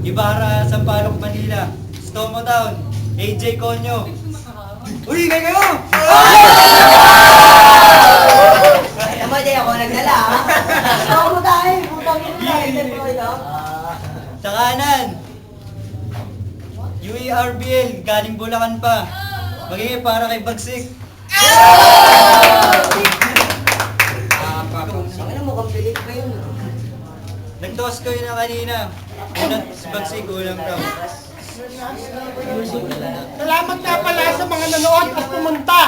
Ibarra, Sampaloc, Manila. Stomo Town, AJ Conyo. Uy, kayo! Naman din ako nagdala, ha? Ako mo tayo, putang ina. Sa kanan, UERBL, galing Bulacan pa. Magiging para kay Bagsik. Ano mo, kapilit pa yun. Nag-toss ko yun na kanina. Unang si Bagsik, ulang daw. Salamat nga pala sa mga nanood at pumunta.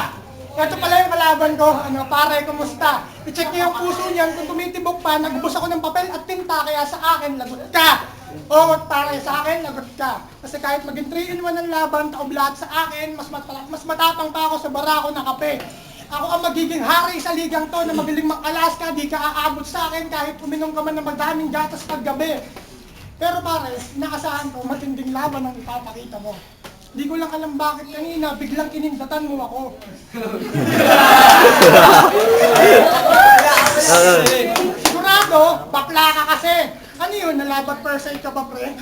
Ito pala yung kalaban ko. Pare, kumusta? I-check niyo yung puso niyan. Kung tumitibok pa, nagubos ako ng papel at tinta, kaya sa akin, lagot ka. Oo, pare, sa akin, lagot ka. Kasi kahit maging 3-in-1 ang laban, taob lahat sa akin, mas matapang pa ako sa barako na kape. Ako ang magiging hari sa ligang to na mabiling makalas ka, di ka aabot sa akin kahit uminom ka man ng madaming gatas paggabi. Pero pare, naasahan ko, matinding laban ang ipapakita mo. Di ko lang alam bakit kanina, biglang kinindatan mo ako. Sigurado, bakla ka kasi. Ano yun, nalabat per se ka ba, pre?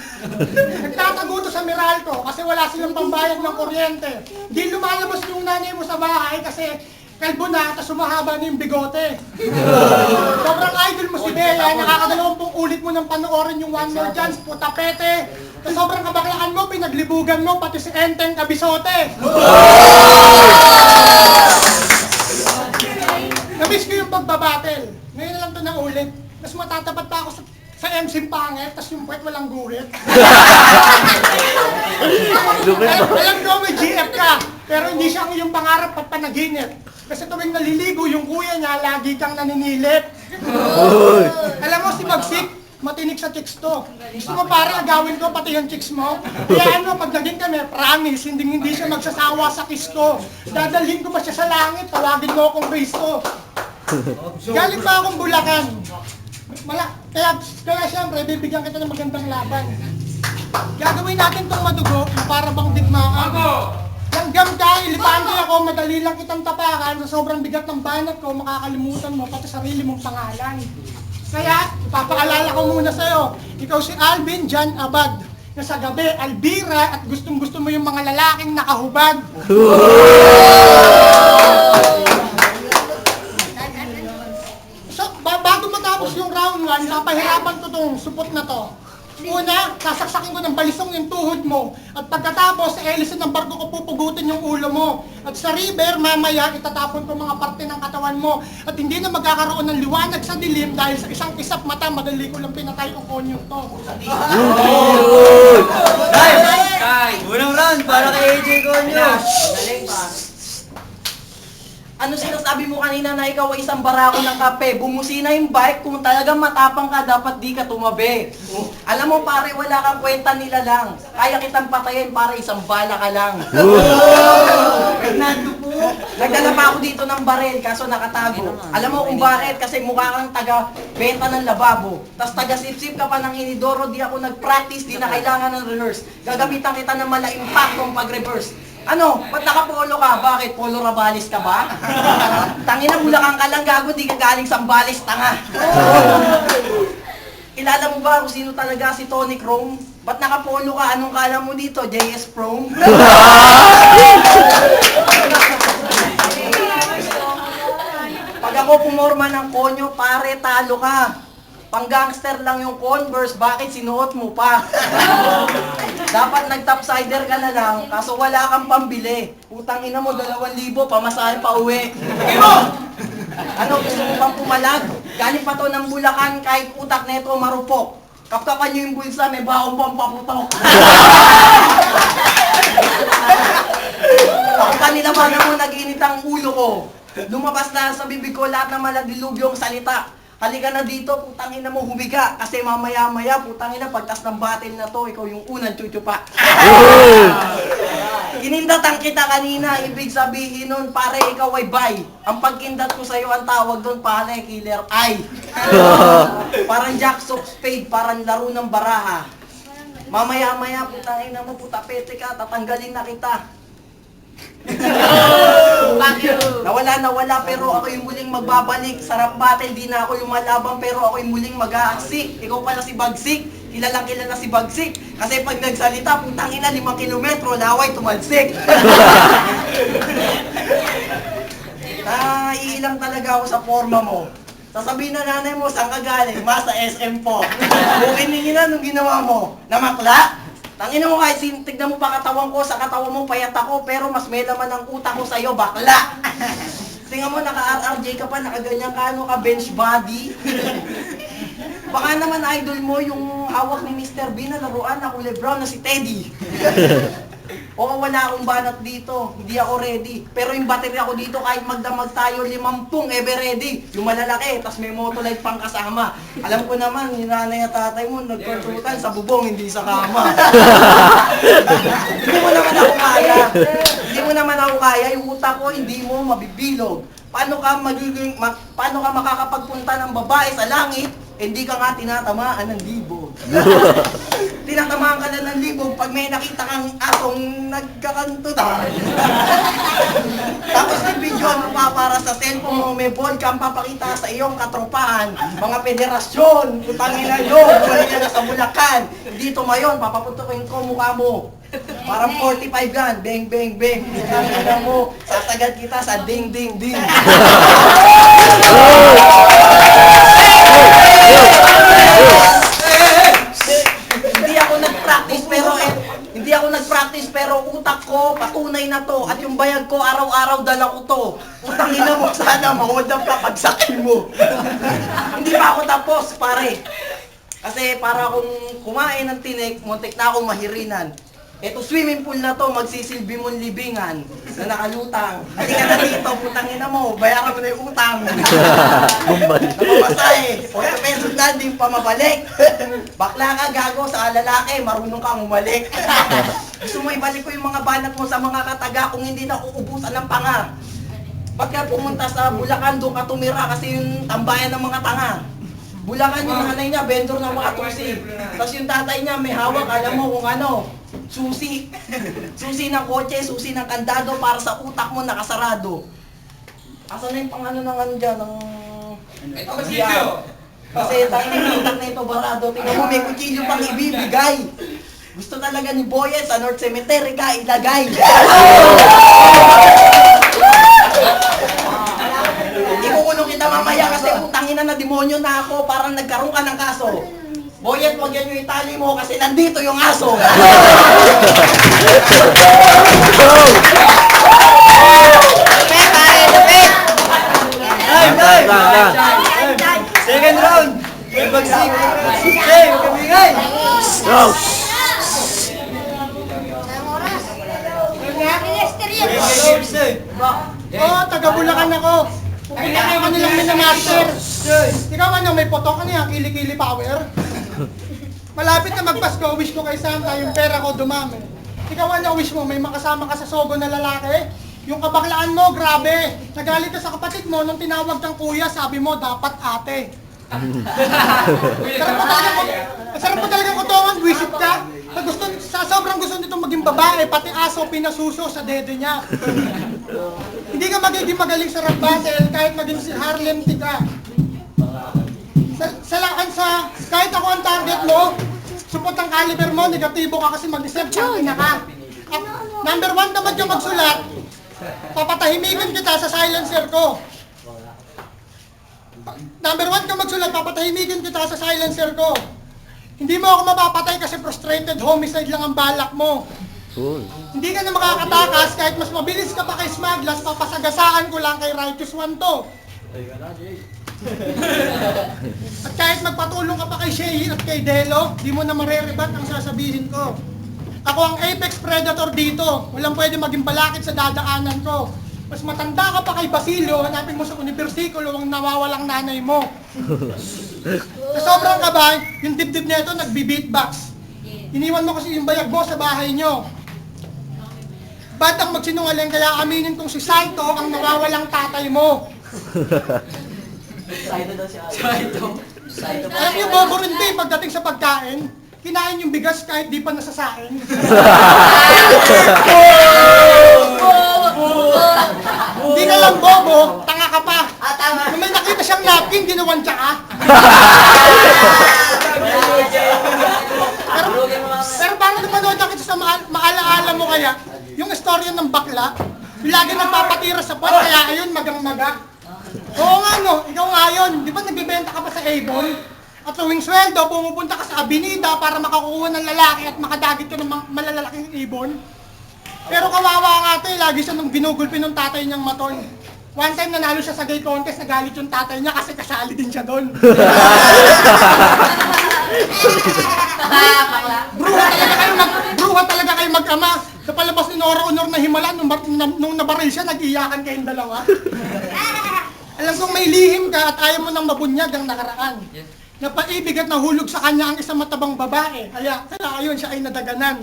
Nagtatago to sa Meralco kasi wala silang pambayad ng kuryente. Di lumalabas yung nanay mo sa bahay kasi kalbo na, tapos sumahaba na yung bigote. Sobrang idol mo si Bea, nakakadalawampung ulit mo nang panoorin yung One More Chance, putapete. Tapos sobrang kabaklaan mo, pinaglibugan mo, pati si Enteng Kabisote. Namiss ko yung pagbabattle. Ngayon na lang ito naulit. Mas matatapat pa ako sa MC pangit, tapos yung puwet walang guhit. Alam ko may GF ka, pero hindi siya ang iyong pangarap at panaginip. Kasi tuwing naliligo yung kuya niya, lagi kang naninilip. Alam mo si Bagsik, matinig sa chicks to. Gusto mo pare, agawin ko pati yung chicks mo? Kaya ano, pag naging kami, promise, hindi siya magsasawa sa kiss ko. Dadalhin ko pa siya sa langit, tawagin mo akong Kristo. Galing pa akong Bulacan. Kaya siyempre, bibigyan kita ng magandang laban. Gagawin natin itong madugo na para bang digmaan. Langgam ka, ilipante ako, madali lang kitang tapakan. Sa sobrang bigat ng banat ko, makakalimutan mo pati sarili mong pangalan. Kaya, ipapaalala ko muna sa'yo. Ikaw si Alvin Jan Abad. Na sa gabi, Alvira, at gustong-gusto mo yung mga lalaking nakahubad. So, bago matapos yung round 1, napahirapan ko itong supot na to. Una, sasaksakin ko ng balisong yung tuhod mo. At pagkatapos, sa elisin ng barko ko pupugutin yung ulo mo. At sa river, mamaya, itatapon ko mga parte ng katawan mo. At hindi na magkakaroon ng liwanag sa dilim dahil sa isang kisap mata, madali ko lang pinatay ang konyo to. Nice! Unang round para kay AJ Conyo. Ano sinasabi mo kanina na ikaw ay isang barako ng kape? Bumusina yung bike, kung talagang matapang ka, dapat di ka tumabi. Alam mo pare, wala kang kwenta nila lang. Kaya kitang patayin para isang bala ka lang. Fernando po. Nagdala pa ako dito ng baril, kaso nakatago. Alam mo kung bakit? Kasi mukha kang taga-benta ng lababo. Tapos taga-sip-sip ka pa ng inidoro, di ako nag-practice, di na kailangan ng rehearse. Gagamitan kita ng mala-impactong pag-reverse. Ano? Ba't nakapolo ka? Bakit? Polo Rabalis ka ba? Tangina, Bulacan ka lang, gago, di ka galing Sambales, tanga. Kilala mo ba kung sino talaga si Tony Chrome? Ba't nakapolo ka? Anong kala mo dito? JS Chrome? Pag ako pumorma ng konyo, pare, talo ka. Pang-gangster lang yung Converse, bakit sinuot mo pa? Dapat nag-topsider ka na lang, kaso wala kang pambili. Putang ina mo, 2,000, pamasahe pa uwi. Ano, gusto mo bang pumalag? Galing pa to ng Bulacan, kahit utak neto marupok. Kapkapan nyo yung bulsa, may baong pang paputok. Ako kanila ba mo nag-init ang ulo ko? Lumabas na sa bibig ko lahat ng maladilubyong salita. Halika na dito, putang ina mo, humiga. Kasi mamaya-maya, putang ina, pagtas ng battle na to, ikaw yung unang chuchupa. Kinindatan kita kanina, ibig sabihin nun, pare, ikaw ay bay. Ang pagkindat ko sa'yo, ang tawag doon, pare, killer eye. Parang jack of spade, parang laro ng baraha. Mamaya-maya, putang ina mo, putapete ka, tatanggalin na kita. Nawala pero ako yung muling magbabalik. Sarap battle, di na ako yung malabang pero ako yung muling mag-aaksik. Ikaw pala si Bagsik, kilalang kilala si Bagsik. Kasi pag nagsalita, putang ina, 5 kilometro, laway, tumalsik. Naiilang talaga ako sa forma mo. Sasabihin na nanay mo, saan ka galing? Sa SM po. Bukin ninyo na nung ginawa mo. Namakla? Tangina mo kahit tignan mo pa katawan ko, sa katawan mo payat ako, pero mas may laman ang utak ko sa'yo, bakla. Tingnan mo, naka-RRJ ka pa, nakaganyan ka, ano ka, bench body. Baka naman idol mo yung hawak ni Mr. Bean na laruan na kulay brown na si Teddy. Oo, wala akong banat dito. Hindi ako ready. Pero yung battery ako dito, kahit magdamag tayo, 50 ever ready. Yung malalaki, tas may motolight pang kasama. Alam ko naman, yung nanay at tatay mo, nagkonsultan sa bubong, hindi sa kama. Hindi mo naman ako kaya. Hindi mo naman ako kaya. Yung utak ko, hindi mo mabibilog. Paano ka makakapagpunta ng babae sa langit, hindi ka nga tinatamaan ng libog. Tinatamaan ka na ng libog pag may nakita kang asong nagkakantutan. Tapos yung video mo pa para sa cellphone mo, may ball cam papakita sa iyong katropahan. Mga federasyon, utangin na nyo, bumalik na sa Bulacan. Dito mayon, papaputukin ko mukha mo. Parang 45 yan, beng beng beng. Utangin mo, sasagad kita sa ding ding ding. Hindi ako nag-practice pero utak ko patunay na to at yung bayag ko araw-araw dala ko to. Utangin na mo sana mawad ang kapagsakin mo. Hindi pa ako tapos pare. Kasi para akong kumain ng tinik, muntik na akong mahirinan. Eto swimming pool na to, magsisilbi mong libingan na nakalutang. Hindi ka na dito, putangin na mo, bayaran mo na yung utang. Napamasahe, 8 pesos na, di pa mabalik. Bakla ka, gago, sa lalaki, marunong kang umalik. Gusto mo ibalik ko yung mga banat mo sa mga kataga kung hindi na uubusan ng panga. Pagka pumunta sa Bulacan, doon ka tumira kasi yung tambayan ng mga tanga. Bulacan yung nanay niya, vendor ng mga tusi. Tapos yung tatay niya, may hawak, alam mo kung ano, susi. Susi ng kotse, susi ng kandado para sa utak mo nakasarado. Asan na yung pang ano ng ano dyan, ng... Ito kutsilyo! Kasi tayo ng utak na ito barado. Tingnan mo, may kutsilyo pang ibibigay. Gusto talaga ni Boyet sa North Cemetery ka ilagay. Ikukulong kita mamaya kasi utangin na demonyo na ako, parang nagkaroon ka ng kaso. Boyet, wag yan yung itali mo kasi nandito yung aso. Second round! May bagsik! Hey, magkabingay! Oo, taga Bulacan ako. Ako nilang minamaster. Ikaw ano, may potok ano yan, kili-kili power? Malapit na magpasko, wish ko kay Santa, yung pera ko dumami. Ikaw ano, wish mo, may makasama ka sa sogo na lalaki? Yung kabaklaan mo, grabe. Nagalit ka sa kapatid mo, nung tinawag kang kuya, sabi mo, dapat ate. Sarap mo talaga kutongan, wisit ka. Sa sobrang gusto nito maging babae, pati aso pinasuso sa dede niya. Hindi ka magiging magaling sa rap battle kahit maging si Harlem Tika. Kahit ako ang target mo, supot ang caliber mo, negatibo ka kasi mag-isip na ka. Number 1 naman ka magsulat, papatahimikin kita sa silencer ko. Number 1 ka magsulat, papatahimikin kita sa silencer ko. Hindi mo ako mapapatay kasi frustrated homicide lang ang balak mo. Hindi ka na makakatakas kahit mas mabilis ka pa kay Smaglas, papasagasaan ko lang kay Righteous One to. At kahit magpatulong ka pa kay Shehi at kay Delo, di mo na marerebat ang sasabihin ko. Ako ang apex predator dito, walang pwede maging balakid sa dadaanan ko. Mas matanda ka pa kay Basilio, hanapin mo sa unibersikulo ang nawawalang nanay mo. Sa sobrang kabay, yung dibdib nito nagbi-beatbox. Iniwan mo kasi yung bayag mo sa bahay nyo. Ba't ang magsinungaling kaya aminin kong si Saito ang nawawalang tatay mo? Saito daw si Saito. Alam niyo, bobo rin din pagdating sa pagkain. Kinain yung bigas kahit di pa nasasain. Hindi ka lang bobo, tanga ka pa. Kung may nakita siyang napkin, ginawan siya ka. sa maalaala mo kaya, yung istorya ng bakla, yung lagi nagpapatira sa pot, kaya ayun, magang-maga. Oo nga no, ikaw nga yun, di ba nagbibenta ka pa sa Avon? At tuwing sweldo, pumupunta ka sa Avenida para makakuha ng lalaki at makadagit ka ng malalaking ibon. Pero kawawa nga ito, lagi siya nung ginugulpi ng tatay niyang matoy. One time nanalo siya sa gay contest, nagalit yung tatay niya kasi kasali din siya doon. Bruha talaga kayo mag-ama. Sa palabas ni Nora Honor na Himala, nung nabaril siya, nag-iyakan kayong dalawa. Alam kong may lihim ka at ayaw mo nang mabunyag ang nakaraan. Napaibig at nahulog sa kanya ang isang matabang babae. Kaya ayun, siya ay nadaganan.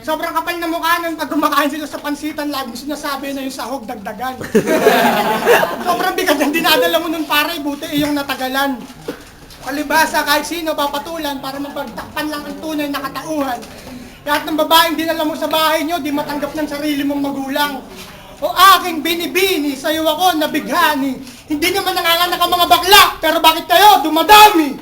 Sobrang kapal na mukha nun, pag kumakain sila sa pansitan, laging sinasabi na yung sahog dagdagan. Sobrang bigat ang dinadala mo nun pare, buti iyong natagalan. Palibasa, kahit sino papatulan para mapagtakpan lang ang tunay na katauhan. Lahat ng babaeng dinala mo sa bahay nyo, di matanggap ng sarili mong magulang. O aking binibini, sa'yo ako nabighani. Hindi naman nanganganak ang mga bakla, pero bakit kayo dumadami?